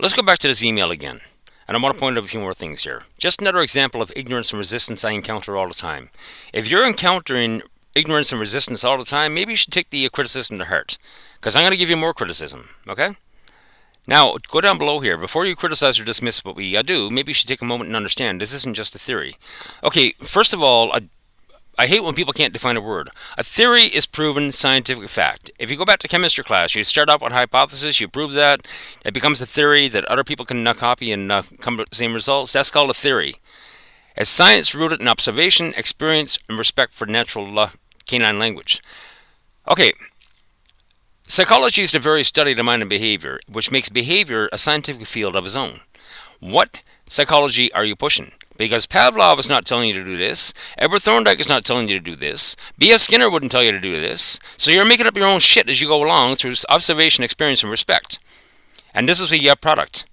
Let's go back to this email again. And I want to point out a few more things here. Just another example of ignorance and resistance I encounter all the time. If you're encountering ignorance and resistance all the time, maybe you should take the criticism to heart. Because I'm going to give you more criticism, okay? Now, go down below here. Before you criticize or dismiss what we do, maybe you should take a moment and understand this isn't just a theory. Okay, first of all, I hate when people can't define a word. A theory is proven scientific fact. If you go back to chemistry class, you start off with a hypothesis, you prove that, it becomes a theory that other people can copy and come to the same results. That's called a theory. It's science rooted in observation, experience, and respect for natural canine language. Okay, psychology is the very study of the mind and behavior, which makes behavior a scientific field of its own. What psychology are you pushing? Because Pavlov is not telling you to do this. Edward Thorndike is not telling you to do this. B.F. Skinner wouldn't tell you to do this. So you're making up your own shit as you go along through observation, experience, and respect. And this is the product.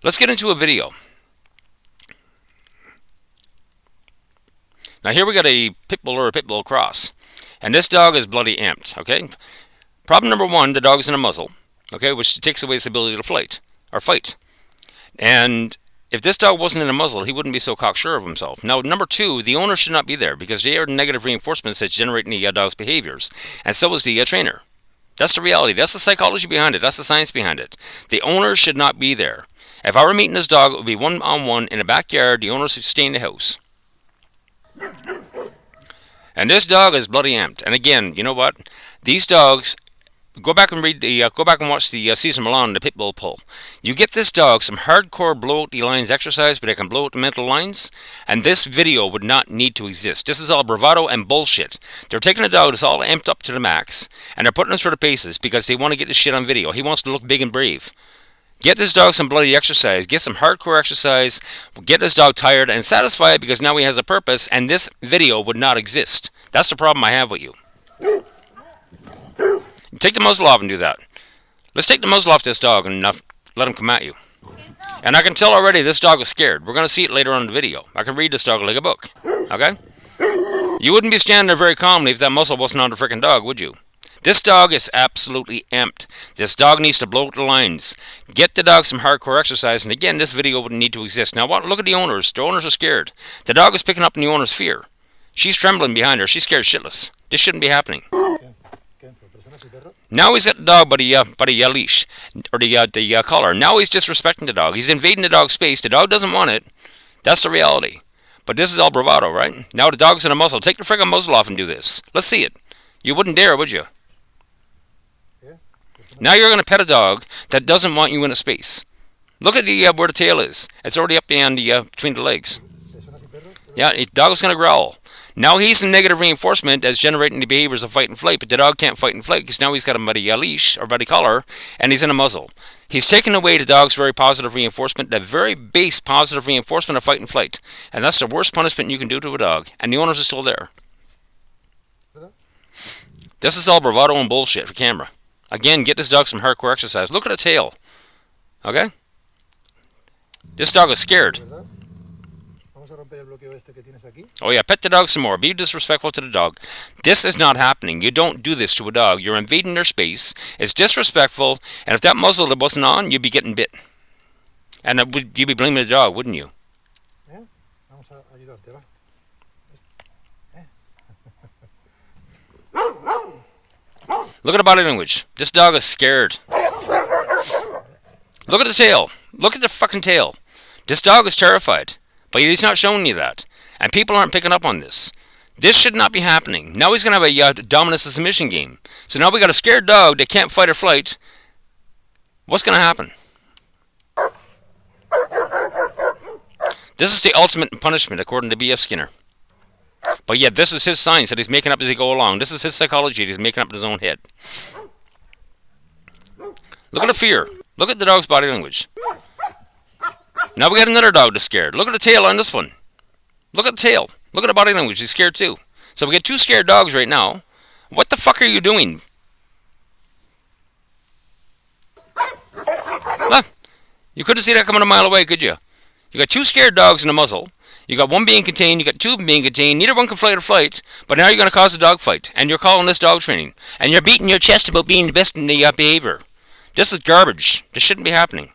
Let's get into a video. Now here we got a Pitbull or a Pitbull cross. And this dog is bloody amped, okay? Problem number one, the dog is in a muzzle, okay, which takes away its ability to fight. And if this dog wasn't in a muzzle, he wouldn't be so cocksure of himself. Now, number two, the owner should not be there because they are the negative reinforcements that's generating the dog's behaviors. And so is the trainer. That's the reality. That's the psychology behind it. That's the science behind it. The owner should not be there. If I were meeting this dog, it would be one-on-one in the backyard. The owner should stay in the house. And this dog is bloody amped. And again, you know what? These dogs... Go back and watch the Cesar Millan, the Pitbull pull. You get this dog some hardcore blow out the lines exercise, but they can blow out the mental lines, and this video would not need to exist. This is all bravado and bullshit. They're taking a dog that's all amped up to the max, and they're putting him through the paces because they want to get this shit on video. He wants to look big and brave. Get this dog some bloody exercise. Get some hardcore exercise. Get this dog tired and satisfied because now he has a purpose, and this video would not exist. That's the problem I have with you. Take the muzzle off and do that. Let's take the muzzle off this dog and let him come at you. And I can tell already this dog is scared. We're going to see it later on in the video. I can read this dog like a book. Okay? You wouldn't be standing there very calmly if that muzzle wasn't on the freaking dog, would you? This dog is absolutely amped. This dog needs to blow out the lines. Get the dog some hardcore exercise. And again, this video wouldn't need to exist. Now, look at the owners. The owners are scared. The dog is picking up on the owner's fear. She's trembling behind her. She's scared shitless. This shouldn't be happening. Now he's got the dog by the leash, or the collar. Now he's disrespecting the dog. He's invading the dog's space. The dog doesn't want it. That's the reality. But this is all bravado, right? Now the dog's in a muzzle. Take the friggin' muzzle off and do this. Let's see it. You wouldn't dare, would you? Now you're going to pet a dog that doesn't want you in a space. Look at where the tail is. It's already up behind between the legs. Yeah, the dog's going to growl. Now he's in negative reinforcement as generating the behaviors of fight and flight, but the dog can't fight and flight because now he's got him by the leash or by the collar, and he's in a muzzle. He's taken away the dog's very positive reinforcement, the very base positive reinforcement of fight and flight. And that's the worst punishment you can do to a dog, and the owners are still there. This is all bravado and bullshit for camera. Again, get this dog some hardcore exercise. Look at the tail. Okay? This dog is scared. Oh yeah, pet the dog some more. Be disrespectful to the dog. This is not happening. You don't do this to a dog. You're invading their space. It's disrespectful. And if that muzzle that wasn't on, you'd be getting bit. And you'd be blaming the dog, wouldn't you? Look at the body language. This dog is scared. Look at the tail. Look at the fucking tail. This dog is terrified. But he's not showing you that. And people aren't picking up on this. This should not be happening. Now he's going to have a dominance and submission game. So now we got a scared dog that can't fight or flight. What's going to happen? This is the ultimate punishment according to B.F. Skinner. But yet this is his science that he's making up as he go along. This is his psychology that he's making up in his own head. Look at the fear. Look at the dog's body language. Now we got another dog that's scared. Look at the tail on this one. Look at the tail. Look at the body language. He's scared too. So we got two scared dogs right now. What the fuck are you doing? Look. You couldn't see that coming a mile away, could you? You got two scared dogs in a muzzle. You got one being contained. You got two being contained. Neither one can fight or flight. But now you're going to cause a dog fight. And you're calling this dog training. And you're beating your chest about being the best in the behavior. This is garbage. This shouldn't be happening.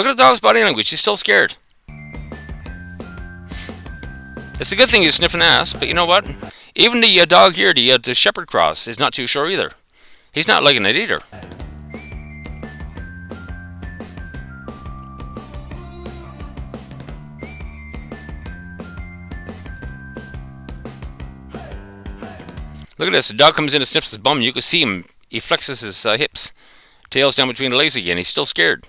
Look at the dog's body language. He's still scared. It's a good thing he's sniffing ass, but you know what? Even the dog here, the shepherd cross, is not too sure either. He's not liking it either. Look at this. The dog comes in and sniffs his bum. You can see him. He flexes his hips. Tail's down between the legs again. He's still scared.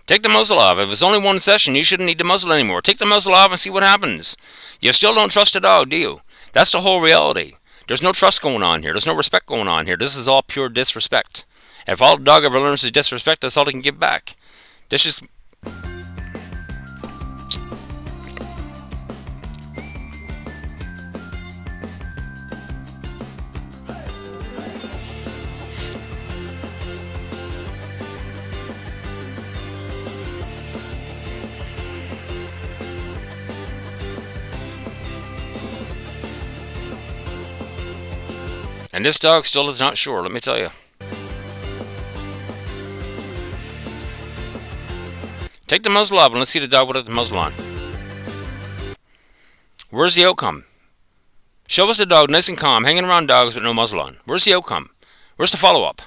Take the muzzle off. If it's only one session, you shouldn't need the muzzle anymore. Take the muzzle off and see what happens. You still don't trust the dog, do you? That's the whole reality. There's no trust going on here. There's no respect going on here. This is all pure disrespect. And if all the dog ever learns is disrespect, that's all he can give back. This is... And this dog still is not sure, let me tell you. Take the muzzle off and let's see the dog without the muzzle on. Where's the outcome? Show us the dog nice and calm, hanging around dogs with no muzzle on. Where's the outcome? Where's the follow-up?